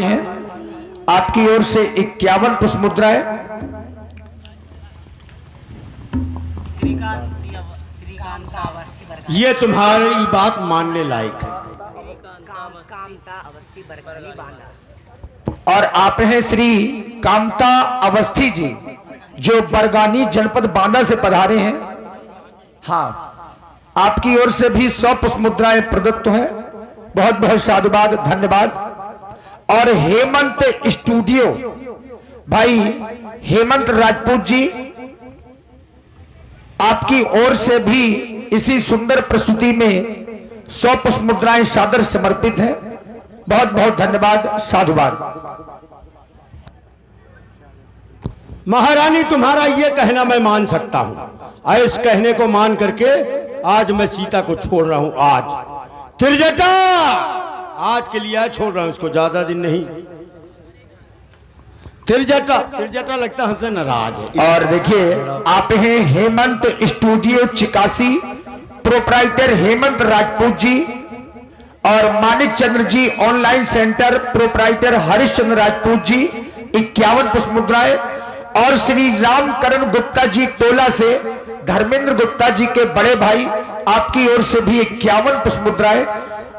हैं आपकी ओर से 51 पुष्प मुद्राएं। ये तुम्हारी बात मानने लायक है। और आप हैं श्री कामता अवस्थी जी, जो बरगानी जनपद बांदा से पधारे हैं। हाँ, आपकी ओर से भी 100 पुष्प मुद्राएं प्रदत्त हैं। बहुत बहुत साधुवाद, धन्यवाद। और हेमंत स्टूडियो भाई हेमंत राजपूत जी, आपकी ओर से भी इसी सुंदर प्रस्तुति में 100 पुष्प मुद्राएं सादर समर्पित हैं। बहुत बहुत धन्यवाद, साधुवाद। महारानी, तुम्हारा ये कहना मैं मान सकता हूं, और इस कहने को मान करके आज मैं सीता को छोड़ रहा हूं। आज त्रिजटा, आज के लिए छोड़ रहा हूं इसको, ज्यादा दिन नहीं। त्रिजटा लगता हमसे नाराज है। और देखिए, आप हैं हेमंत स्टूडियो चिकासी, प्रोप्राइटर हेमंत राजपूत जी, और Manik Chandra ji online centre, proprietor Harishchandra Rajput ji 51 पुष्प मुद्राएं। और श्री रामकरण गुप्ता जी टोला से धर्मेंद्र गुप्ता जी के बड़े भाई, आपकी ओर से भी 51 पुष्प मुद्राएं।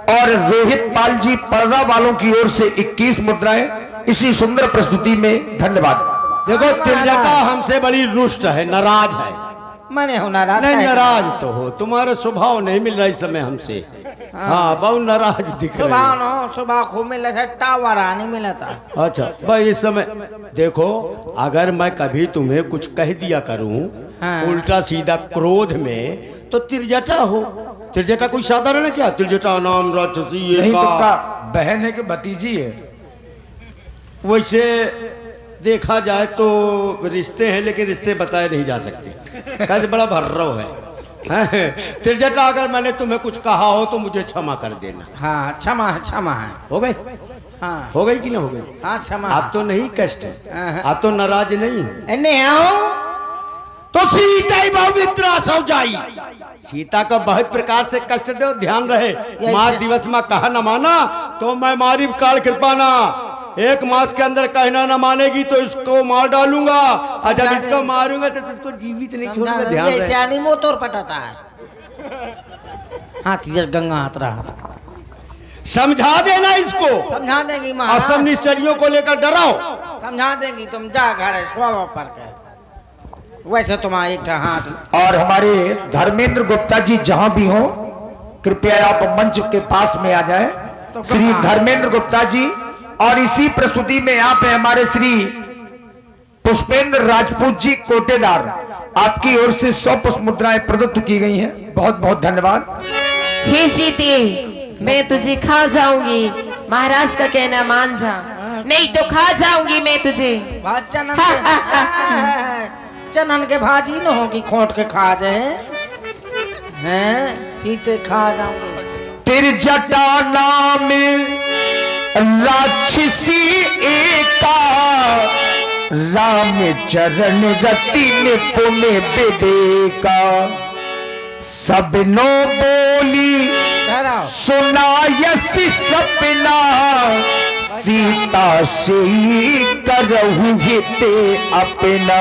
और रोहित पाल जी पर्दा वालों की ओर से 21 मुद्राएं इसी सुंदर प्रस्तुति में। धन्यवाद। देखो, त्रिजटा हमसे बड़ी रुष्ट है, नाराज है। मैंने हो नाराज? नहीं, नाराज तो हो, तुम्हारा स्वभाव नहीं मिल रहा इस समय हमसे। हाँ, बहुत नाराज दिख रहे हो। सुबह खूब मिला था, टावर नहीं मिला था। अच्छा भाई, इस समय देखो, अगर मैं कभी तुम्हें कुछ कह दिया करूं उल्टा सीधा क्रोध में, तो त्रिजटा हो। त्रिजटा कोई साधारण है क्या? त्रिजटा नाम राक्षसी नहीं तो का बहन है कि भतीजी है? वैसे देखा जाए तो रिश्ते हैं, लेकिन रिश्ते बताए नहीं जा सकते। कैसे बड़ा भर्रव है। त्रिजटा, अगर मैंने तुम्हें कुछ कहा हो तो मुझे क्षमा कर देना। हाँ, क्षमा है, क्षमा है। हो गई? हाँ, हो गई कि ना हो गई? हाँ, क्षमा। आप तो नहीं कष्ट है, आप तो नाराज नहीं। तो सीता ही पवित्र सो जाई। सीता को बहुत प्रकार से कष्ट दो, ध्यान रहे। मार दिवस में कहा न माना तो मैं मारी काल कृपाना। 1 मास के अंदर कहना न मानेगी तो इसको मार डालूंगा, और जब इसको मारूंगा तो तुझको जीवित नहीं छोड़ूंगा। ध्यान रहे। ऐसे मोतोर पटाता है। हाथ गंगा हाथ रहा, समझा देना इसको। समझा देगी माँ। असम निश्चरियों को लेकर डराओ। समझा देगी, तुम जा घर स्वभाव पर के। वैसे तुम्हारा एक हाथ। और हमारे धर्मेंद्र गुप्ता जी जहां भी हो, कृपया आप मंच के पास में आ जाए। तो श्री धर्मेंद्र गुप्ता जी, और इसी प्रस्तुति में आप है हमारे श्री पुष्पेंद्र राजपूत जी कोटेदार, आपकी ओर से 100 पुष्प मुद्राएं प्रदत्त की गई हैं। बहुत बहुत धन्यवाद। हे सीते, मैं तुझे खा जाऊंगी, महाराज का कहना मान जा, नहीं तो खा जाऊंगी मैं तुझे। चनन के भाजी न होगी, खोट के खा जाए हैं। सीते खा जाऊंगी। त्रिजटा नाम राक्षसी एका, राम चरण रति निपुण विवेका। सबनो बोली सुनायसी सपना, सीता से करहु हिते अपना।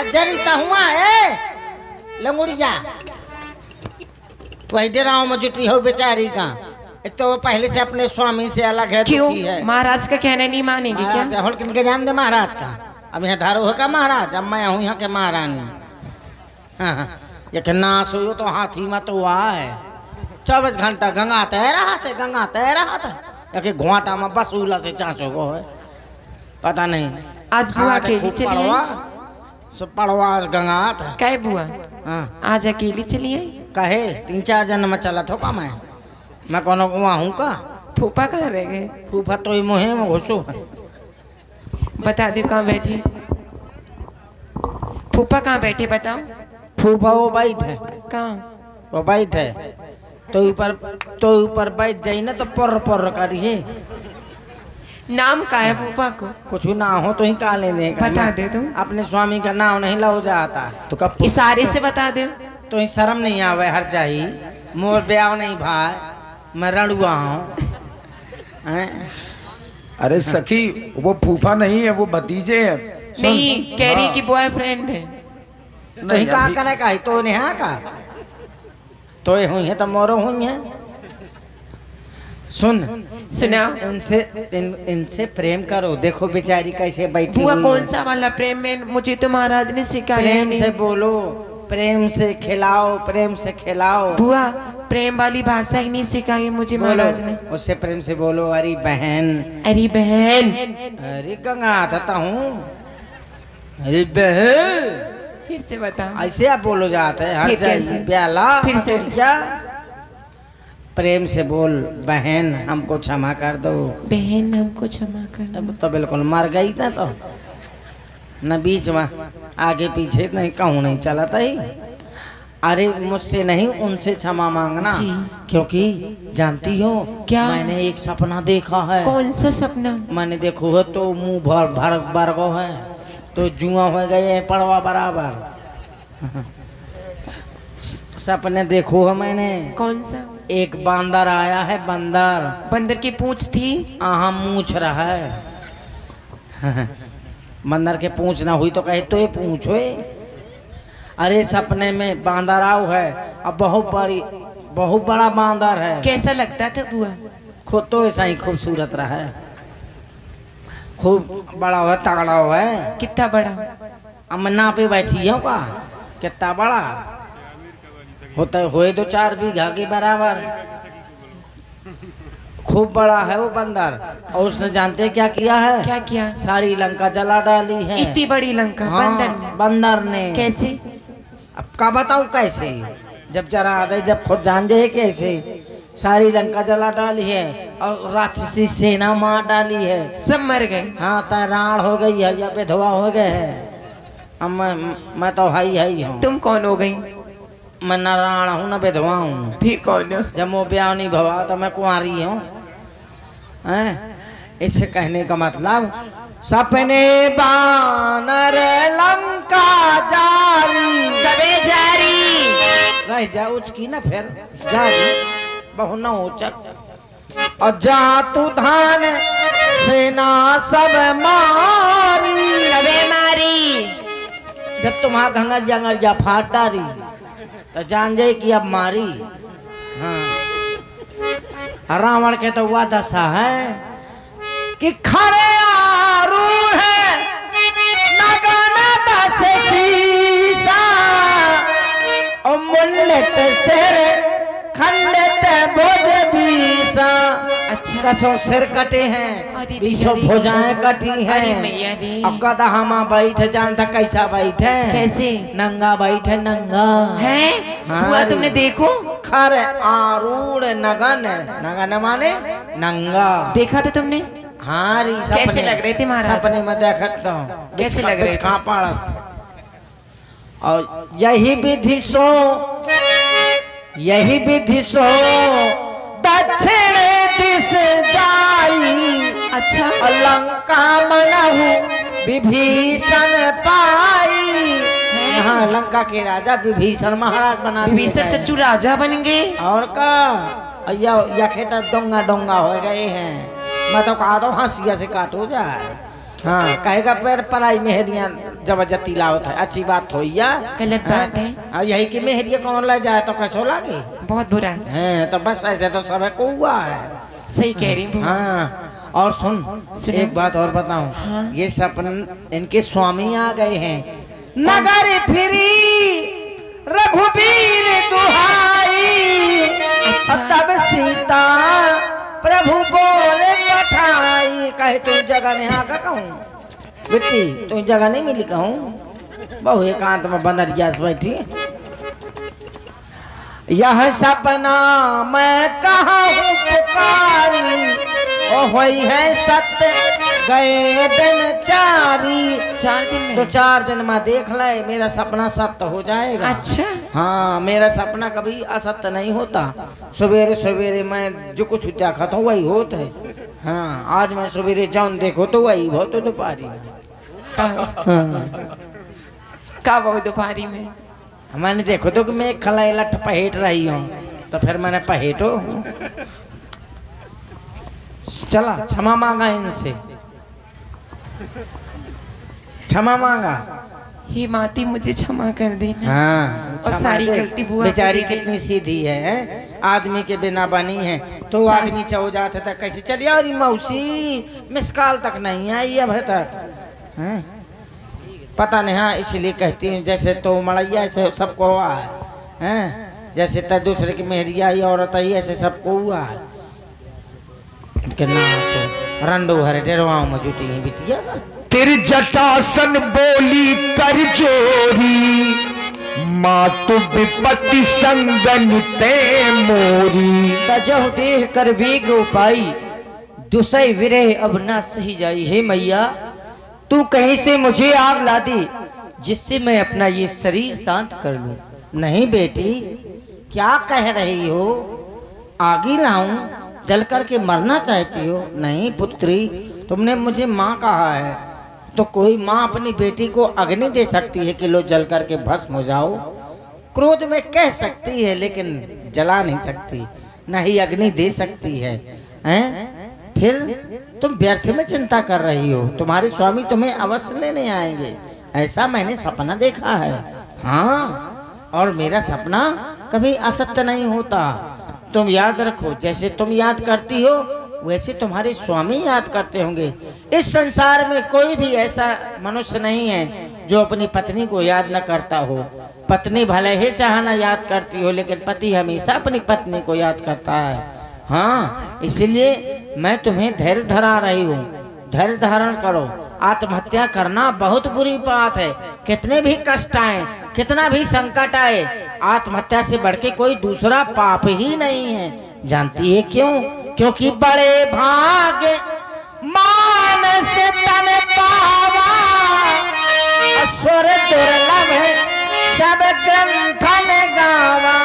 जरिता हुआ है लंगुड़िया, वही डेराओं में जुटी हो बेचारी का। एक तो वो पहले से अपने स्वामी से अलग है। क्यों? महाराज का कहना नहीं मानेगी क्या? होलकिन के जान दे महाराज का। अब यहाँ धारो है का महाराज, अब मैं हूँ यहाँ के महारानी। हाँ, ये नाश हुई तो हाथी मत हुआ है। 24 घंटा गंगा तैर रहा था, गंगा तैर रहा था। या घुआटा में बस उला से चाचो को है, पता नहीं। आज बुआ अकेली चली आई। सब पड़वा गंगा था। कहे बुआ? हाँ, आज अकेली चली आई? कहे 3-4 जन में चला था का मैं कौन वहाँ हूँ का? फूफा कहाँ रह गए? फूफा तो ही मुहे में घुसो। बता दे कहाँ बैठे? फूफा कहाँ बैठे बताओ? फूफा वो बैठ है। कहाँ? वो बैठ है तो ऊपर बैठ जाई ना तो पर पर करिए। नाम का है फूफा को? कुछ ना हो तो ही का लेने का। बता दे तुम। अपने स्वामी का नाम नहीं लो जाता तो कब इशारे से बता दे तो ही शर्म नहीं आवे। हर चाहिए मोर ब्याह नहीं भाई, मैं रणुआ हूँ। अरे सखी वो फूफा नहीं है, वो भतीजे हैं। नहीं कह रही कि बॉयफ्रेंड है। तो ही कहा करे का ही तो नेहा का तो ये हुई है तो मोरो हुई है। सुन सुना इनसे प्रेम करो। देखो बेचारी कैसे बैठी बुआ हुई कौन है। सा वाला प्रेम में मुझे तो महाराज ने सिखाया प्रेम नहीं। से बोलो, प्रेम से खिलाओ, प्रेम से खिलाओ। बुआ प्रेम वाली भाषा ही नहीं सिखाई मुझे महाराज ने। बोलो उससे प्रेम से बोलो, अरे बहन, अरे बहन। अरे गंगा आता हूँ, अरे बहन, फिर से बता। ऐसे आप बोलो जाते हैं हर फिर कैसे? जगह प्याला। फिर से? क्या प्रेम से बोल, बहन हमको क्षमा कर दो। बहन हमको क्षमा कर। अब तो बिल्कुल मर गई था तो न बीच में आगे पीछे नहीं कहूँ नहीं चला था ही। अरे मुझसे नहीं, उनसे क्षमा मांगना। जी। क्योंकि जानती हो क्या? मैंने एक सपना देखा है। कौन सा सपना? मैंने देखो है तो मुंह भर भर भर गो है तो जुआ हो गए हैं पड़वा बराबर। सपने देखो है मैंने। कौन सा? एक बंदर आया है, बंदर। बंदर की पूंछ थी। आहा मूछ रहा है। बंदर के पूंछ ना हुई तो कहे तो ये पूंछ हुए। अरे सपने में बांदर आओ है, अब बहुत बड़ा बांदर है। कैसा लगता था बुआ? खुद तो ऐसा ही खूबसूरत रहा है, खूब बड़ा हुआ, तगड़ा हुआ है। कितना बड़ा? अमना पे बैठी हो का, कितना बड़ा होता है, हुए 2-4 बीघा के बराबर। खूब बड़ा है वो बंदर। और उसने जानते क्या किया है? क्या किया? सारी लंका जला डाली है। इतनी बड़ी लंका? हाँ, बंदर ने? बंदर ने। कैसे? अब का बताऊं कैसे, जब जरा आ जाए, जब खुद जान जाए कैसे। सारी लंका जला डाली है और राक्षसी सेना मार डाली है। सब मर गए? हाँ तैरान हो गई है या विधवा हो गए है। अब मैं तो हाई हूँ। तुम कौन हो गई? मैं नारायण हूँ, न विधवा हूँ। फिर कौन हो? जब वो ब्याह नहीं भवा तो मैं कुंवारी हूँ। इससे कहने का मतलब सपने बानर लंका जारी कबे जारी? रह जा उचकी ना फिर जारी बहु न उचक। और जा तू धान सेना सब मारी। कबे मारी? जब तुम्हारा घंगर जंगर जा फाट डारी तो जान जाए कि अब मारी। हाँ रावण के तो वह दशा है कि खड़े आरूढ़ है नगन दस शीशा और मुंडत सिर खंडित भुज बीसा। अच्छा। कसों सिर कटे हैं, अरे बीसों अरे, भुजाएं कटी अरे मैया हैं। रे। अब कदा हम बैठ जानता कैसा बैठे? कैसे? नंगा बैठे, नंगा है? हाँ बुआ रे। तुमने देखो? खर आरूढ़ नगन, नगन माने नंगा। देखा था तुमने? हाँ री कैसे लग रहे थे महाराज? सपने में देखत हूँ। कैसे लग रहे थे? कहाँ पाड़स। और यही विधि सो दक्षिण दिश जाई। अच्छा। और लंका मनहु विभीषण पाई। हाँ लंका के राजा विभीषण महाराज बना दिए विभीषण गए। चच्चू राजा बन गए? और का या खेता डोंगा डोंगा हो गए हैं। मैं तो कहा दो हंसिया से काटो जाए। हाँ कहेगा पैर पराई मेहरियां जबरदस्ती लाओ था, अच्छी बात हो या गलत बात है। और यही की मेहरिया कौन ले जाए तो कैसो लागे? बहुत बुरा। हैं तो बस ऐसे तो सब को हुआ है। सही कह रही हूँ। हाँ और सुन सुना? एक बात और बताऊं। हाँ? ये सपन इनके स्वामी आ गए हैं। नगर फिरी रघुबीर दुहाई। अच्छा। तब सीता प्रभु बोले पठाई। कहे तू जगह नहीं आका कहूँ बेटी, तू जगह नहीं मिली कहूँ। बहु एकांत में बंदरिया से बैठी। यह सपना मैं कहा हूँ पुकारी, ओ होई है सत्य गए दिन 4 दिन में? तो 4 दिन में देख ले मेरा सपना सत्य हो जाएगा। अच्छा। हाँ मेरा सपना कभी असत्य नहीं होता। सवेरे सवेरे मैं जो कुछ देखा था वही होता है। हाँ आज मैं सवेरे जौन देखो तो वही बहुत तो दोपहरी में। का बहु दोपहरी में? मैंने देखो तो कि मैं खलाई लठ पहेट रही हूँ तो फिर मैंने पहेटो। चला क्षमा मांगा इनसे, क्षमा मांगा। हे माती मुझे क्षमा कर देना। हाँ और क्षमा सारी दे। गलती बुआ बेचारी को दे कितनी सीधी है, आदमी के बिना बनी है तो आदमी चौ जाता था कैसे चलिए। और ये मौसी मिसकाल तक नहीं आई अभी तक हैं? पता नहीं। हाँ इसलिए कहती हूँ जैसे तो मड़ैया ऐसे सबको हुआ है हैं? जैसे तो दूसरे की मेहरिया आई औरत आई ऐसे सबको हुआ है। कितना रंडो हरे डेरवाओं में जुटी हैं बिटिया। तेरी जटासन बोली कर चोरी, मातु विपत्ति संगन ते मोरी। तजह देह कर वेग उपाई, दुसई विरह अब ना सही जाई। हे मैया तू कहीं से मुझे आग ला दे जिससे मैं अपना ये शरीर शांत कर लूं। नहीं बेटी क्या कह रही हो? आगे लाऊं? जल करके मरना चाहती हो? नहीं पुत्री, तुमने मुझे माँ कहा है तो कोई माँ अपनी बेटी को अग्नि दे सकती है कि लो जल करके भस्म हो जाओ। क्रोध में कह सकती है लेकिन जला नहीं सकती, न ही अग्नि दे सकती है हैं? फिर तुम व्यर्थ में चिंता कर रही हो। तुम्हारे स्वामी तुम्हें अवश्य लेने आएंगे, ऐसा मैंने सपना देखा है। हाँ और मेरा सपना कभी असत्य नहीं होता। तुम याद रखो, जैसे तुम याद करती हो वैसे तुम्हारे स्वामी याद करते होंगे। इस संसार में कोई भी ऐसा मनुष्य नहीं है जो अपनी पत्नी को याद न करता हो। पत्नी भले ही चाहना याद करती हो लेकिन पति हमेशा अपनी पत्नी को याद करता है। हाँ इसलिए मैं तुम्हें धैर्य धरा रही हूँ, धैर्य धारण करो। आत्महत्या करना बहुत बुरी बात है। कितने भी कष्ट आए, कितना भी संकट आए, आत्महत्या से बढ़ के कोई दूसरा पाप ही नहीं है। जानती है क्यों? क्योंकि बड़े भाग मानस तन पावा, असुर दुर्लभ सब ग्रंथन गावा।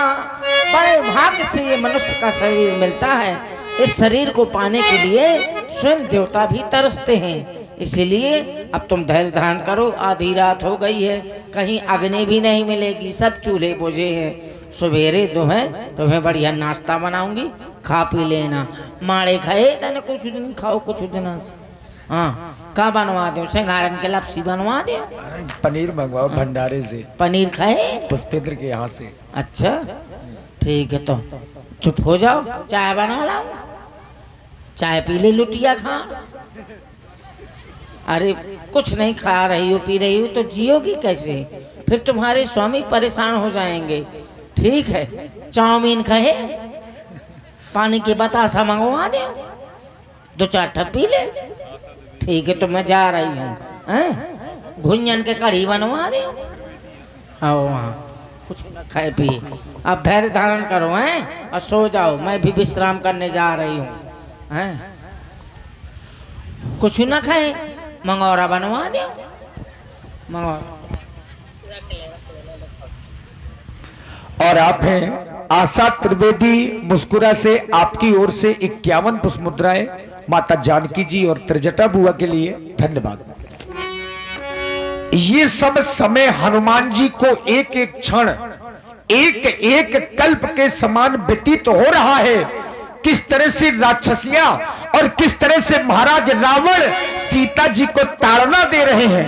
बड़े भाग्य से ये मनुष्य का शरीर मिलता है। इस शरीर को पाने के लिए स्वयं देवता भी तरसते हैं। इसीलिए अब तुम धैर्य धारण करो। आधी रात हो गई है, कहीं अग्नि भी नहीं मिलेगी, सब चूल्हे बुझे हैं। सवेरे तुम्हें बढ़िया नाश्ता बनाऊंगी, खा पी लेना। माड़े खाए तने कुछ दिन खाओ, कुछ दिन। हाँ का बनवा दो? सिंघारन के लपसी बनवा दो। पनीर मंगवाओ भंडारे से। पनीर खाए पुष्पेंद्र के यहाँ से। अच्छा ठीक है, तो चुप हो जाओ, चाय बना लाओ, चाय पी ले, लुटिया खा। अरे कुछ नहीं खा रही हो पी रही हो तो जियोगी कैसे? फिर तुम्हारे स्वामी परेशान हो जाएंगे। ठीक है चाउमीन खाए, पानी के बतासा मंगवा दे, 2-4 ठप पी ले। ठीक है तो मैं जा रही हूँ। घुंजन के कढ़ी बनवा दे। आओ वहाँ कुछ न खाए पिए। अब धैर्य धारण करो हैं और सो जाओ। मैं भी विश्राम करने जा रही हूँ हैं। कुछ न खाए, मंगौरा बनवा दो, मंगौरा। और आप हैं आशा त्रिवेदी मुस्कुरा से, आपकी ओर से 51 पुष्प मुद्राएं माता जानकी जी और त्रिजटा बुआ के लिए धन्यवाद। ये सब समय हनुमान जी को एक एक क्षण, एक एक कल्प के समान व्यतीत हो रहा है। किस तरह से राक्षसियां और किस तरह से महाराज रावण सीता जी को ताड़ना दे रहे हैं।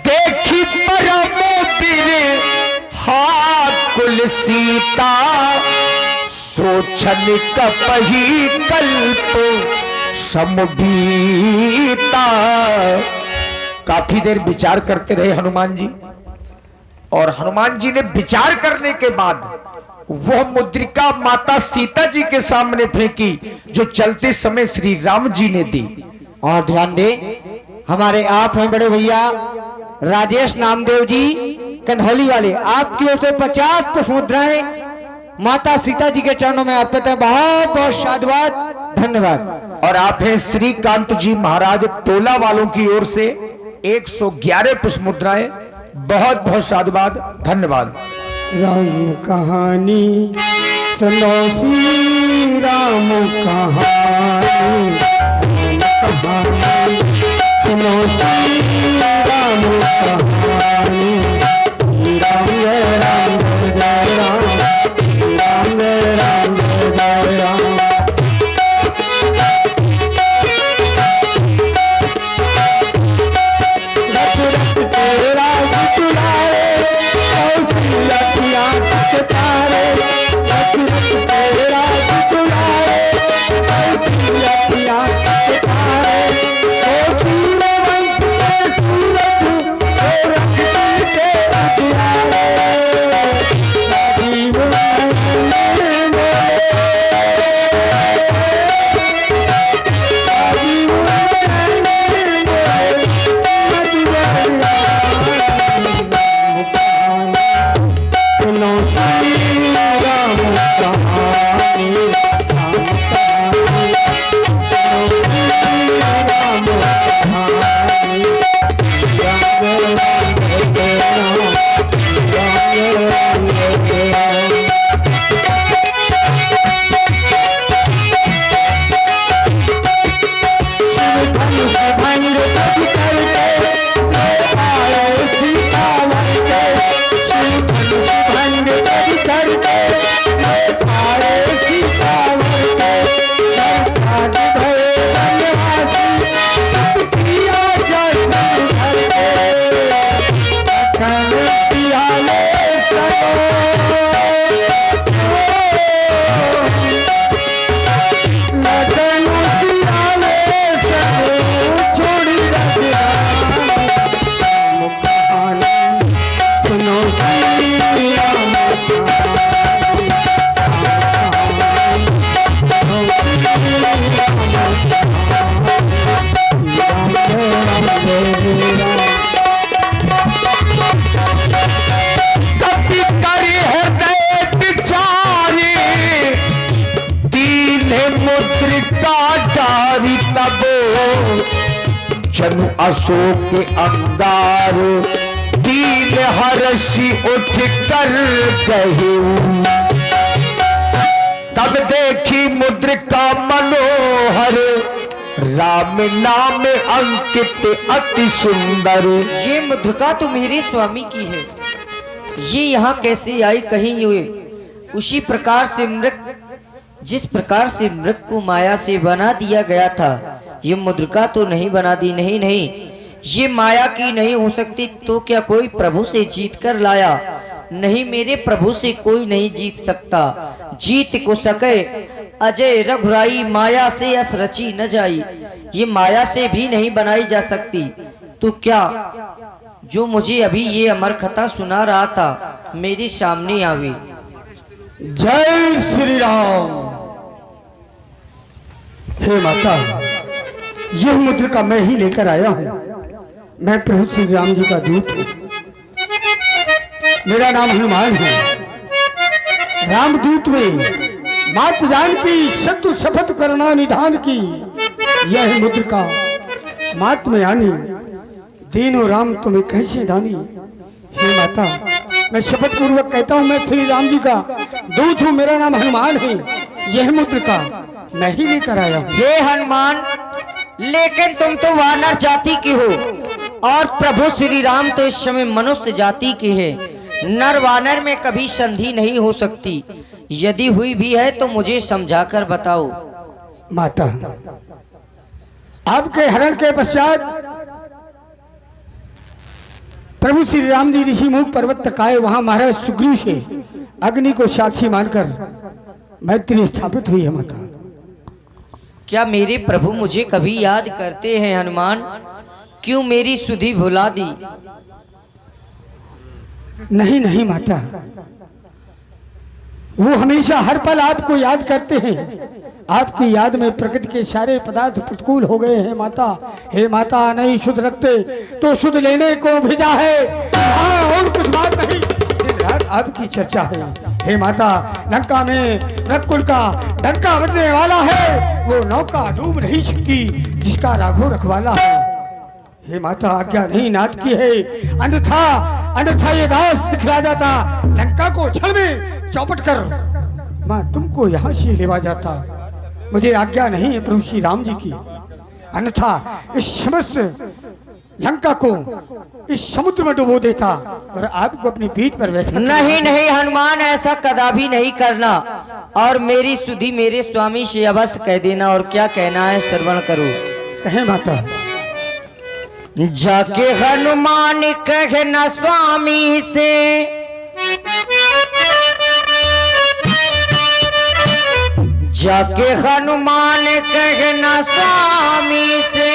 देखी परमो पीर कुल सीता, सोचन कपही कल्प समबीता। काफी देर विचार करते रहे हनुमान जी, और हनुमान जी ने विचार करने के बाद वह मुद्रिका माता सीता जी के सामने फेंकी जो चलते समय श्री राम जी ने दी। और ध्यान दे, हमारे आप हैं बड़े भैया राजेश नामदेव जी कन्हौली वाले, आपकी ओर से 50 पुष्प मुद्राएं माता सीता जी के चरणों में आप कहते हैं बहुत बहुत साधुवाद, धन्यवाद। और आप हैं श्रीकांत जी महाराज टोला वालों की ओर से 111 पुष्प मुद्राएं, बहुत बहुत साधुवाद, धन्यवाद। राम कहानी सुनो, श्री राम कहानी सुनो, श्री राम कहानी। श्री राम जय राम जय राम, श्री राम जय राम जय राम। वो जनु अशोक के अंगार, दीन हर्षि उठ कर कहूं, तब देखी मुद्रिका मनोहर, राम नाम अंकित अति सुंदर। ये मुद्रिका तो मेरे स्वामी की है, ये यहाँ कैसे आई? कहीं हुए उसी प्रकार से मृग, जिस प्रकार से मृग को माया से बना दिया गया था, ये मुद्रिका तो नहीं बना दी। नहीं नहीं, ये माया की नहीं हो सकती। तो क्या कोई प्रभु से जीत कर लाया? नहीं, मेरे प्रभु से कोई नहीं जीत सकता। जीत को सके अजय रघुराई, माया से यस रची न जाई। ये माया से भी नहीं बनाई जा सकती। तो क्या जो मुझे अभी ये अमर कथा सुना रहा था मेरे सामने आवे? जय श्री राम। हे माता, यह मुद्रिका मैं ही लेकर आया हूँ। मैं प्रभु श्री राम जी का दूत हूँ। मेरा नाम हनुमान है। रामदूत में मात जान की शत्रु शपथ करना निधान की, यह मुद्रिका मात में आनी, दीनो राम तुम्हें कैसे दानी। हे माता, मैं शपथ पूर्वक कहता हूँ, मैं श्री राम जी का दूत हूँ। मेरा नाम हनुमान है। यह मुद्रिका मैं ही लेकर आया हूँ। हे हनुमान, लेकिन तुम तो वानर जाति के हो और प्रभु श्री राम तो इस समय मनुष्य जाति के हैं। नर वानर में कभी संधि नहीं हो सकती। यदि हुई भी है तो मुझे समझाकर बताओ। माता, आपके हरण के पश्चात प्रभु श्री राम जी ऋषि मुख पर्वत तक आए। वहां महाराज सुग्रीव से अग्नि को साक्षी मानकर मैत्री स्थापित हुई है। माता, क्या मेरे प्रभु मुझे कभी याद करते हैं? हनुमान, क्यों मेरी सुधि भुला दी? नहीं नहीं माता, वो हमेशा हर पल आपको याद करते हैं। आपकी याद में प्रकृति के सारे पदार्थ प्रतिकूल हो गए हैं। माता, हे माता, नहीं शुद्ध रखते तो शुद्ध लेने को भेजा है। हाँ, और कुछ बात नहीं, दिन रात आपकी चर्चा है। हे माता, लंका में रघुकुल का डंका बजने वाला है। वो नौका डूब नहीं सकती जिसका राघव रखवाला है। हे माता, आज्ञा नहीं नाथ की है, अन्यथा ये दास दिखला जाता। लंका को क्षण में चौपट कर मां तुमको यहाँ से लेवा जाता। मुझे आज्ञा नहीं है प्रभु श्री राम जी की, अन्यथा इस समस्त लंका को इस समुद्र में डुबो देता और आपको अपनी पीठ पर बैठा। नहीं नहीं हनुमान, ऐसा कदापि नहीं करना। और मेरी सुधि मेरे स्वामी से अवश्य कह देना। और क्या कहना है श्रवण करो। कहे माता। जाके हनुमान कहना स्वामी से, जाके हनुमान कहना स्वामी से,